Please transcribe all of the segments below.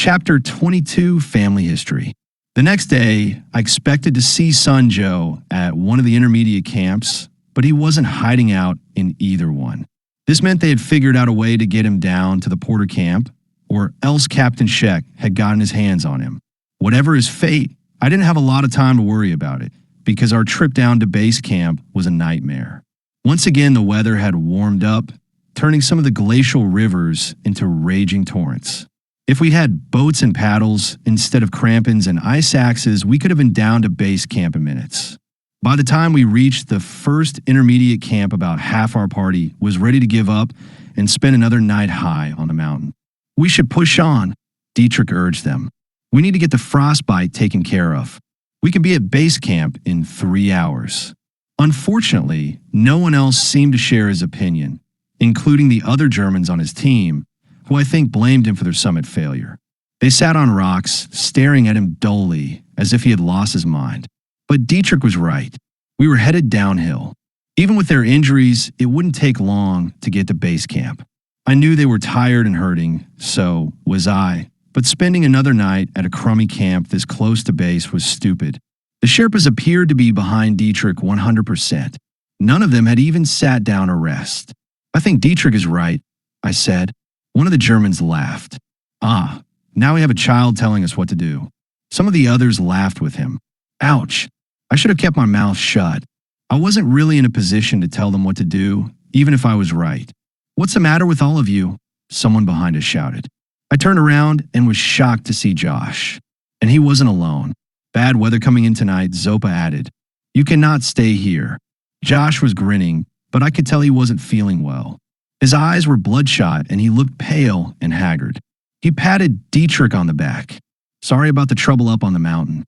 Chapter 22, Family History. The next day, I expected to see Son Joe at one of the intermediate camps, but he wasn't hiding out in either one. This meant they had figured out a way to get him down to the Porter camp, or else Captain Scheck had gotten his hands on him. Whatever his fate, I didn't have a lot of time to worry about it, because our trip down to base camp was a nightmare. Once again, the weather had warmed up, turning some of the glacial rivers into raging torrents. If we had boats and paddles instead of crampons and ice axes, we could have been down to base camp in minutes. By the time we reached the first intermediate camp, about half our party was ready to give up and spend another night high on the mountain. "We should push on," Dietrich urged them. "We need to get the frostbite taken care of. We can be at base camp in 3 hours." Unfortunately, no one else seemed to share his opinion, including the other Germans on his team, who I think blamed him for their summit failure. They sat on rocks, staring at him dully, as if he had lost his mind. But Dietrich was right. We were headed downhill. Even with their injuries, it wouldn't take long to get to base camp. I knew they were tired and hurting, so was I. But spending another night at a crummy camp this close to base was stupid. The Sherpas appeared to be behind Dietrich 100%. None of them had even sat down to rest. "I think Dietrich is right," I said. One of the Germans laughed. "Ah, now we have a child telling us what to do." Some of the others laughed with him. Ouch. I should have kept my mouth shut. I wasn't really in a position to tell them what to do, even if I was right. "What's the matter with all of you?" someone behind us shouted. I turned around and was shocked to see Josh. And he wasn't alone. "Bad weather coming in tonight," Zopa added. "You cannot stay here." Josh was grinning, but I could tell he wasn't feeling well. His eyes were bloodshot and he looked pale and haggard. He patted Dietrich on the back. "Sorry about the trouble up on the mountain."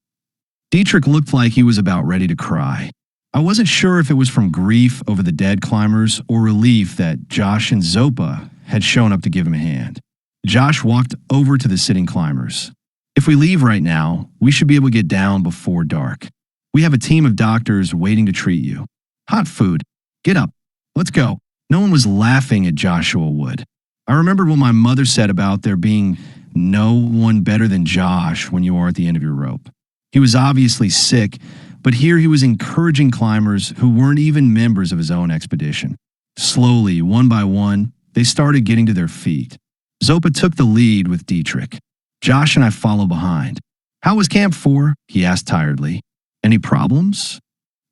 Dietrich looked like he was about ready to cry. I wasn't sure if it was from grief over the dead climbers or relief that Josh and Zopa had shown up to give him a hand. Josh walked over to the sitting climbers. "If we leave right now, we should be able to get down before dark. We have a team of doctors waiting to treat you. Hot food. Get up. Let's go." No one was laughing at Joshua Wood. I remembered what my mother said about there being no one better than Josh when you are at the end of your rope. He was obviously sick, but here he was encouraging climbers who weren't even members of his own expedition. Slowly, one by one, they started getting to their feet. Zopa took the lead with Dietrich. Josh and I followed behind. "How was Camp 4?" he asked tiredly. "Any problems?"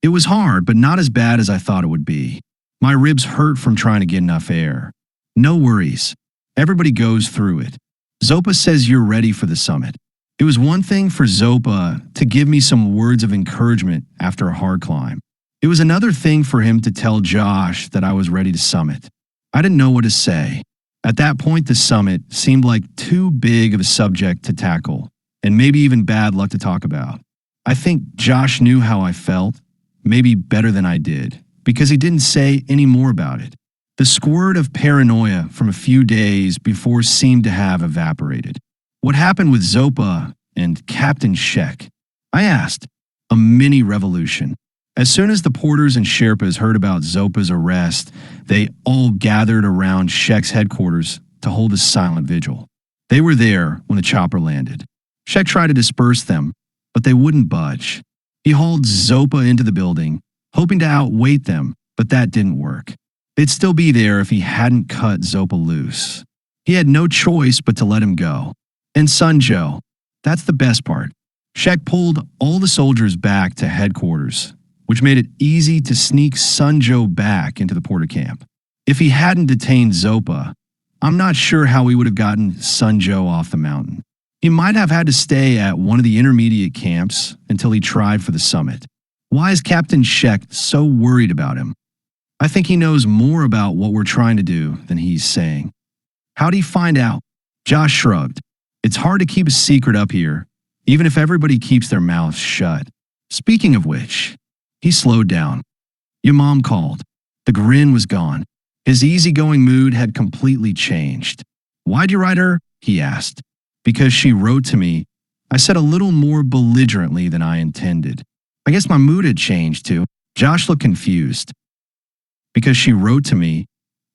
It was hard, but not as bad as I thought it would be. My ribs hurt from trying to get enough air. "No worries. Everybody goes through it. Zopa says you're ready for the summit." It was one thing for Zopa to give me some words of encouragement after a hard climb. It was another thing for him to tell Josh that I was ready to summit. I didn't know what to say. At that point, the summit seemed like too big of a subject to tackle, and maybe even bad luck to talk about. I think Josh knew how I felt, maybe better than I did, because he didn't say any more about it. The squirt of paranoia from a few days before seemed to have evaporated. What happened with Zopa and Captain Scheck? I asked. A mini revolution. As soon as the porters and Sherpas heard about Zopa's arrest, they all gathered around Scheck's headquarters to hold a silent vigil. They were there when the chopper landed. Scheck tried to disperse them, but they wouldn't budge. He hauled Zopa into the building, hoping to outweight them, but that didn't work. They'd still be there if he hadn't cut Zopa loose. He had no choice but to let him go. And Son Joe, that's the best part. Scheck pulled all the soldiers back to headquarters, which made it easy to sneak Son Joe back into the Porter camp. If he hadn't detained Zopa, I'm not sure how we would have gotten Son Joe off the mountain. He might have had to stay at one of the intermediate camps until he tried for the summit. Why is Captain Scheck so worried about him? I think he knows more about what we're trying to do than he's saying. How'd he find out? Josh shrugged. It's hard to keep a secret up here, even if everybody keeps their mouths shut. Speaking of which, he slowed down. Your mom called. The grin was gone. His easygoing mood had completely changed. Why'd you write her? He asked. Because she wrote to me. I said a little more belligerently than I intended. I guess my mood had changed too. Josh looked confused. Because she wrote to me.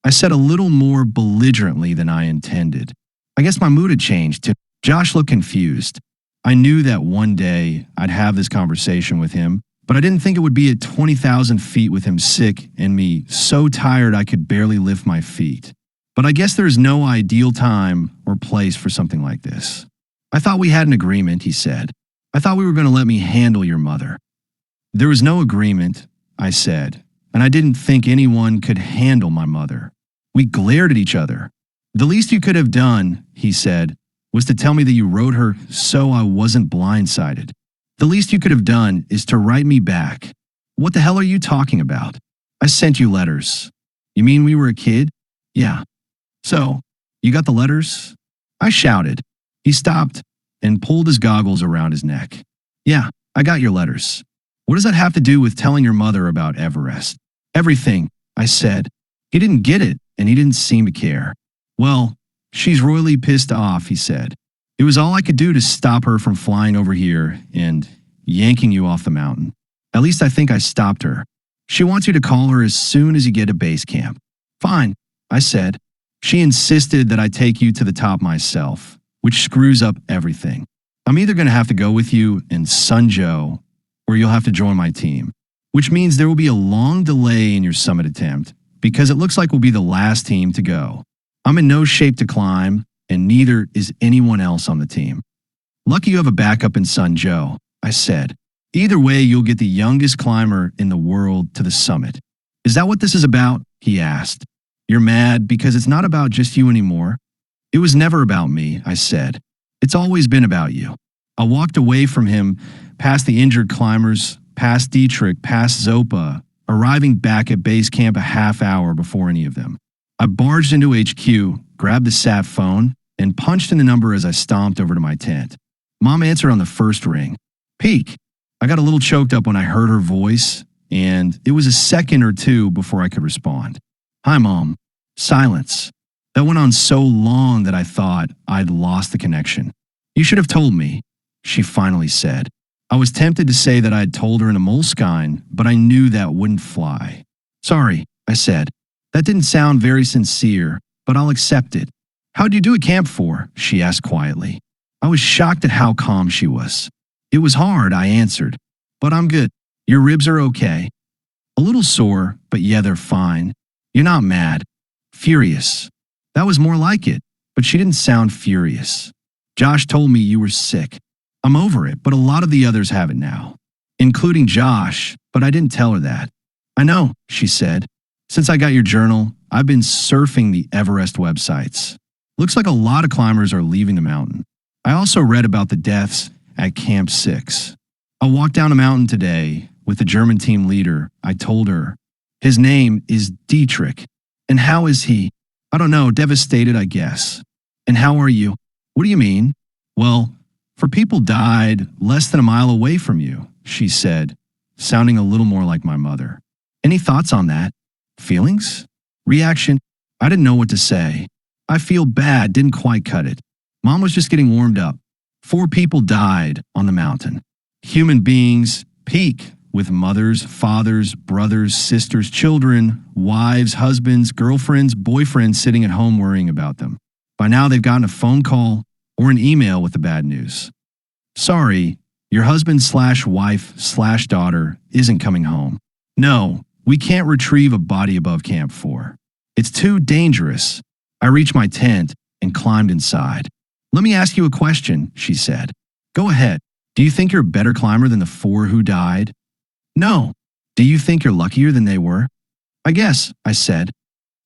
I said a little more belligerently than I intended. I guess my mood had changed too. Josh looked confused. I knew that one day I'd have this conversation with him, but I didn't think it would be at 20,000 feet with him sick and me so tired I could barely lift my feet. But I guess there's no ideal time or place for something like this. I thought we had an agreement, he said. I thought we were going to let me handle your mother. There was no agreement, I said, and I didn't think anyone could handle my mother. We glared at each other. The least you could have done, he said, was to tell me that you wrote her so I wasn't blindsided. The least you could have done is to write me back. What the hell are you talking about? I sent you letters. You mean we were a kid? Yeah. So, you got the letters? I shouted. He stopped and pulled his goggles around his neck. Yeah, I got your letters. What does that have to do with telling your mother about Everest? Everything, I said. He didn't get it, and he didn't seem to care. Well, she's royally pissed off, he said. It was all I could do to stop her from flying over here and yanking you off the mountain. At least I think I stopped her. She wants you to call her as soon as you get to base camp. Fine, I said. She insisted that I take you to the top myself, which screws up everything. I'm either going to have to go with you and Sunjo, or you'll have to join my team, which means there will be a long delay in your summit attempt because it looks like we'll be the last team to go. I'm in no shape to climb, and neither is anyone else on the team. Lucky you have a backup in Sunjo, I said. Either way, you'll get the youngest climber in the world to the summit. Is that what this is about? He asked. You're mad because it's not about just you anymore. It was never about me, I said. It's always been about you. I walked away from him, past the injured climbers, past Dietrich, past Zopa, arriving back at base camp a half hour before any of them. I barged into HQ, grabbed the sat phone, and punched in the number as I stomped over to my tent. Mom answered on the first ring. Peek. I got a little choked up when I heard her voice, and it was a second or two before I could respond. Hi, Mom. Silence. That went on so long that I thought I'd lost the connection. You should have told me, she finally said. I was tempted to say that I had told her in a Moleskine, but I knew that wouldn't fly. Sorry, I said. That didn't sound very sincere, but I'll accept it. How'd you do at camp for? She asked quietly. I was shocked at how calm she was. It was hard, I answered, but I'm good. Your ribs are okay. A little sore, but yeah, they're fine. You're not mad. Furious. That was more like it, but she didn't sound furious. Josh told me you were sick. I'm over it, but a lot of the others have it now, including Josh, but I didn't tell her that. I know, she said. Since I got your journal, I've been surfing the Everest websites. Looks like a lot of climbers are leaving the mountain. I also read about the deaths at Camp 6. I walked down a mountain today with the German team leader. I told her. His name is Dietrich. And how is he? I don't know, devastated, I guess. And how are you? What do you mean? Well, for people died less than a mile away from you, she said, sounding a little more like my mother. Any thoughts on that? Feelings? Reaction? I didn't know what to say. I feel bad, didn't quite cut it. Mom was just getting warmed up. 4 people died on the mountain. Human beings, peak, with mothers, fathers, brothers, sisters, children, wives, husbands, girlfriends, boyfriends sitting at home worrying about them. By now they've gotten a phone call or an email with the bad news. Sorry, your husband/wife/daughter isn't coming home. No, we can't retrieve a body above Camp 4. It's too dangerous. I reached my tent and climbed inside. Let me ask you a question, she said. Go ahead. Do you think you're a better climber than the 4 who died? No. Do you think you're luckier than they were? I guess, I said.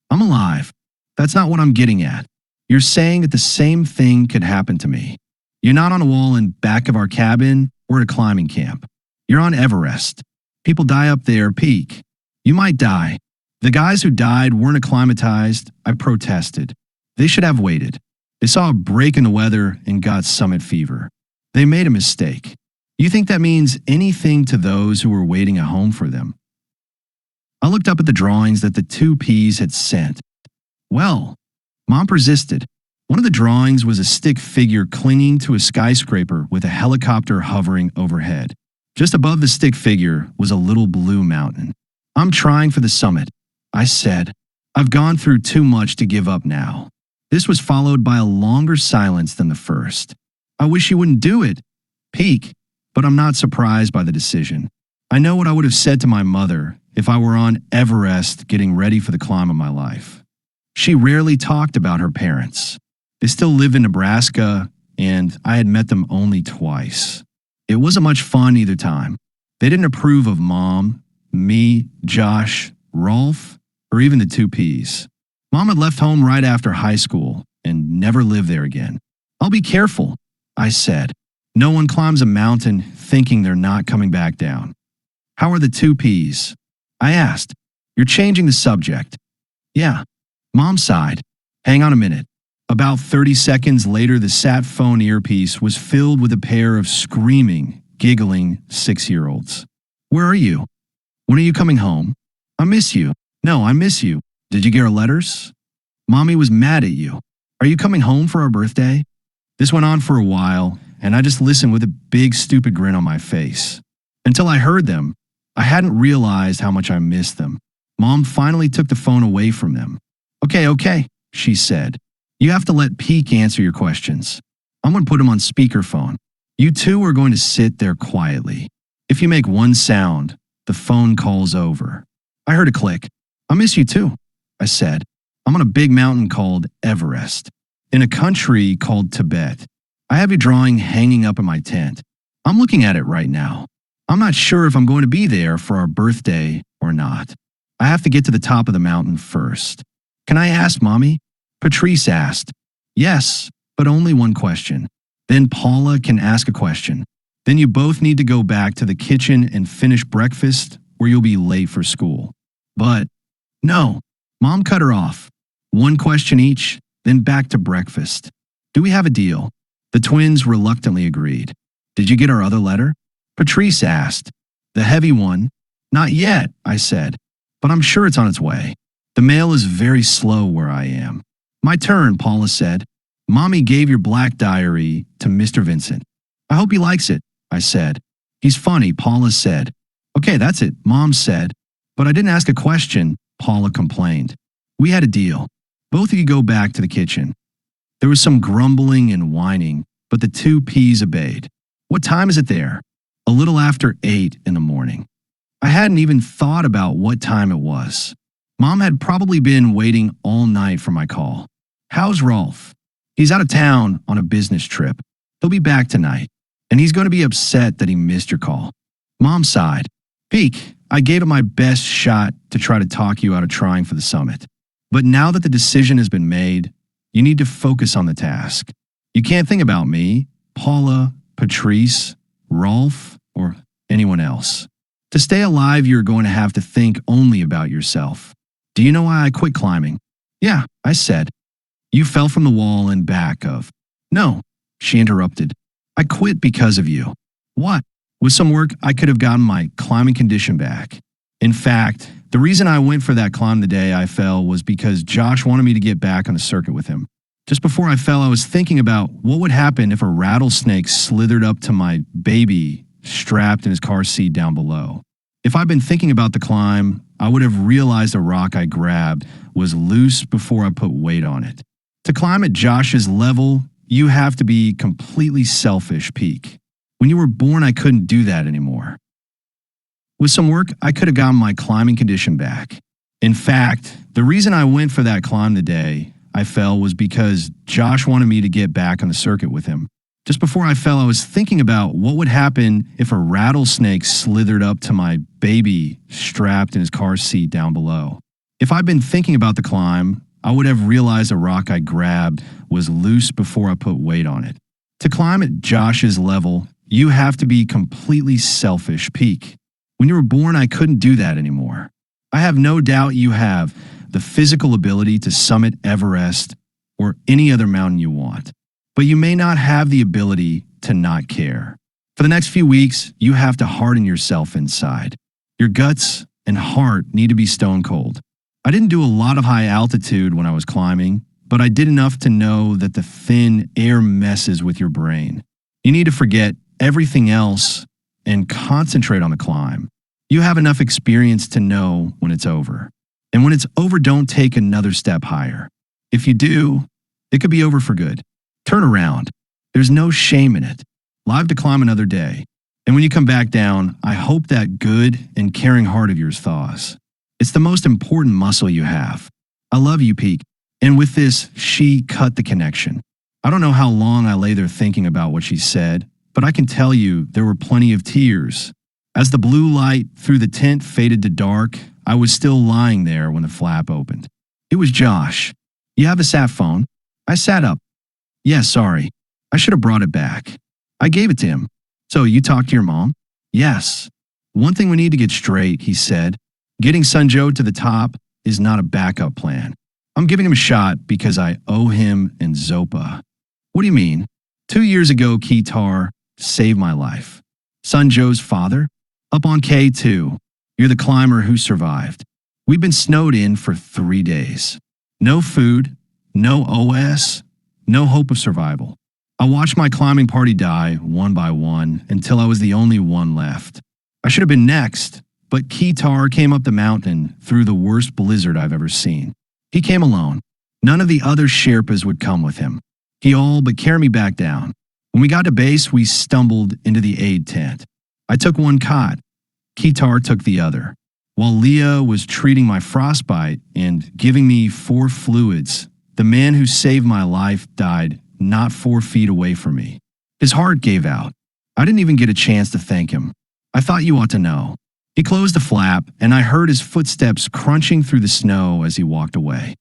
I'm alive. That's not what I'm getting at. You're saying that the same thing could happen to me. You're not on a wall in back of our cabin or at a climbing camp. You're on Everest. People die up there, peak. You might die. The guys who died weren't acclimatized. I protested. They should have waited. They saw a break in the weather and got summit fever. They made a mistake. You think that means anything to those who were waiting at home for them? I looked up at the drawings that the 2 Ps had sent. Well, Mom persisted. One of the drawings was a stick figure clinging to a skyscraper with a helicopter hovering overhead. Just above the stick figure was a little blue mountain. I'm trying for the summit, I said. I've gone through too much to give up now. This was followed by a longer silence than the first. I wish you wouldn't do it. Peak. But I'm not surprised by the decision. I know what I would have said to my mother if I were on Everest getting ready for the climb of my life. She rarely talked about her parents. They still lived in Nebraska, and I had met them only twice. It wasn't much fun either time. They didn't approve of Mom, me, Josh, Rolf, or even the two Ps. Mom had left home right after high school and never lived there again. I'll be careful, I said. No one climbs a mountain thinking they're not coming back down. How are the two Ps? I asked. You're changing the subject. Yeah. Mom sighed. Hang on a minute. About 30 seconds later, the sat phone earpiece was filled with a pair of screaming, giggling 6-year-olds. Where are you? When are you coming home? I miss you. No, I miss you. Did you get our letters? Mommy was mad at you. Are you coming home for our birthday? This went on for a while, and I just listened with a big stupid grin on my face. Until I heard them, I hadn't realized how much I missed them. Mom finally took the phone away from them. Okay, she said. You have to let Peak answer your questions. I'm going to put him on speakerphone. You two are going to sit there quietly. If you make one sound, the phone calls over. I heard a click. I miss you too, I said. I'm on a big mountain called Everest, in a country called Tibet. I have your drawing hanging up in my tent. I'm looking at it right now. I'm not sure if I'm going to be there for our birthday or not. I have to get to the top of the mountain first. Can I ask, Mommy? Patrice asked. Yes, but only one question. Then Paula can ask a question. Then you both need to go back to the kitchen and finish breakfast, or you'll be late for school. But, no, Mom cut her off. One question each, then back to breakfast. Do we have a deal? The twins reluctantly agreed. Did you get our other letter? Patrice asked. The heavy one? Not yet, I said, but I'm sure it's on its way. The mail is very slow where I am. My turn, Paula said. Mommy gave your black diary to Mr. Vincent. I hope he likes it, I said. He's funny, Paula said. Okay, that's it, Mom said. But I didn't ask a question, Paula complained. We had a deal. Both of you go back to the kitchen. There was some grumbling and whining, but the two Ps obeyed. What time is it there? A little after 8 in the morning. I hadn't even thought about what time it was. Mom had probably been waiting all night for my call. How's Rolf? He's out of town on a business trip. He'll be back tonight, and he's going to be upset that he missed your call. Mom sighed. Peak, I gave it my best shot to try to talk you out of trying for the summit. But now that the decision has been made, you need to focus on the task. You can't think about me, Paula, Patrice, Rolf, or anyone else. To stay alive, you're going to have to think only about yourself. Do you know why I quit climbing? Yeah, I said. You fell from the wall and back of. No, she interrupted. I quit because of you. What? With some work, I could have gotten my climbing condition back. In fact, the reason I went for that climb the day I fell was because Josh wanted me to get back on the circuit with him. Just before I fell, I was thinking about what would happen if a rattlesnake slithered up to my baby strapped in his car seat down below. If I'd been thinking about the climb, I would have realized the rock I grabbed was loose before I put weight on it. To climb at Josh's level, you have to be completely selfish, Peak. When you were born, I couldn't do that anymore. With some work, I could have gotten my climbing condition back. In fact, the reason I went for that climb the day I fell was because Josh wanted me to get back on the circuit with him. Just before I fell, I was thinking about what would happen if a rattlesnake slithered up to my baby strapped in his car seat down below. If I'd been thinking about the climb, I would have realized the rock I grabbed was loose before I put weight on it. To climb at Josh's level, you have to be completely selfish, Peak. When you were born, I couldn't do that anymore. I have no doubt you have the physical ability to summit Everest or any other mountain you want. But you may not have the ability to not care. For the next few weeks, you have to harden yourself inside. Your guts and heart need to be stone cold. I didn't do a lot of high altitude when I was climbing, but I did enough to know that the thin air messes with your brain. You need to forget everything else and concentrate on the climb. You have enough experience to know when it's over. And when it's over, don't take another step higher. If you do, it could be over for good. Turn around. There's no shame in it. Live to climb another day. And when you come back down, I hope that good and caring heart of yours thaws. It's the most important muscle you have. I love you, Peak. And with this, she cut the connection. I don't know how long I lay there thinking about what she said, but I can tell you there were plenty of tears. As the blue light through the tent faded to dark, I was still lying there when the flap opened. It was Josh. You have a sat phone? I sat up. Yeah, sorry. I should have brought it back. I gave it to him. So you talked to your mom? Yes. One thing we need to get straight, he said. Getting Sunjo to the top is not a backup plan. I'm giving him a shot because I owe him and Zopa. What do you mean? 2 years ago, Kitar saved my life. Sunjo's father? Up on K2. You're the climber who survived. We've been snowed in for 3 days. No food, no OS, no hope of survival. I watched my climbing party die one by one until I was the only one left. I should have been next, but Kitar came up the mountain through the worst blizzard I've ever seen. He came alone. None of the other Sherpas would come with him. He all but carried me back down. When we got to base, we stumbled into the aid tent. I took one cot. Kitar took the other. While Leah was treating my frostbite and giving me 4 fluids, the man who saved my life died not 4 feet away from me. His heart gave out. I didn't even get a chance to thank him. I thought you ought to know. He closed the flap, and I heard his footsteps crunching through the snow as he walked away.